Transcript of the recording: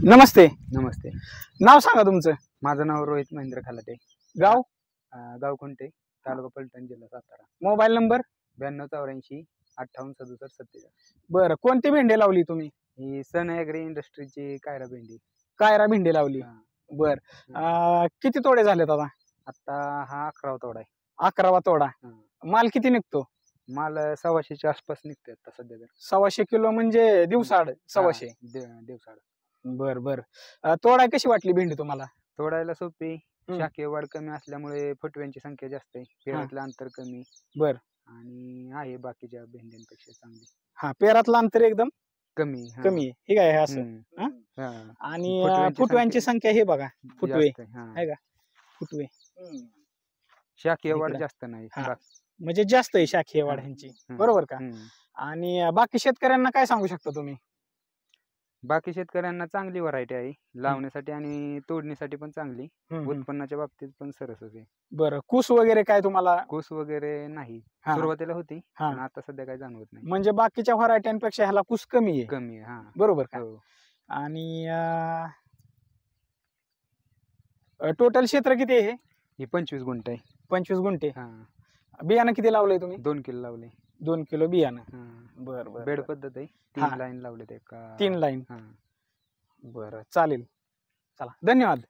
नमस्ते. नमस्ते. नाव सांगा तुमचं. माझं नाव रोहित महेंद्र खालाते. गाव गाव कोणते? तालुका पलटण, जिल्हा सातारा. मोबाईल नंबर 9284 58 47 बरं. कोणती भेंडी लावली तुम्ही? ही सन ॲग्री इंडस्ट्रीची कायरा भेंडी. कायरा भेंडी लावली. हा. बर. किती तोडे झालेत आता? आता हा 11वा तोडा आहे. 11वा तोडा. माल किती निघतो? माल 125च्या आसपास निघते आता सध्या तर. 125 किलो म्हणजे दिवसाड 125. दिवसाड. बर बर. तोडाय कशी वाटली भेंडी तुम्हाला? तोडायला सोपी. शाखीय वाढ कमी असल्यामुळे फुटव्यांची संख्या जास्त आहे. पेरातलं अंतर कमी. बर. आणि आहे बाकीच्या भेंड्यांपेक्षा चांगली. हा, पेरातलं अंतर एकदम कमी कमी आहे. हे काय असं. आणि फुटव्यांची संख्या हे बघा. फुटवे आहे का? फुटवे. शाखीय वाढ जास्त नाही. म्हणजे जास्त आहे शाखीय वाढ ह्यांची. बरोबर का? आणि बाकी शेतकऱ्यांना काय सांगू शकता तुम्ही? बाकी शेतकऱ्यांना चांगली व्हरायटी आहे लावण्यासाठी आणि तोडणीसाठी पण चांगली. उत्पन्नाच्या बाबतीत पण सरसच आहे. बरं. कुस वगैरे काय तुम्हाला? कुस वगैरे नाही. सुरुवातीला होती पण आता सध्या काही जाणवत नाही. म्हणजे बाकीच्या व्हरायट्यांपेक्षा ह्याला कुस कमी आहे. कमी आहे. बरोबर का? आणि टोटल क्षेत्र किती आहे? हे 25 गुंठ आहे. 25 गुंठे. बियाणं किती लावलंय तुम्ही? 2 किलो लावले. 2 किलो बियाणं. बर बर. बेड पद्धत आहे. 3 लाईन लावले ते. 3 लाईन. बरं, चालेल. चला, धन्यवाद.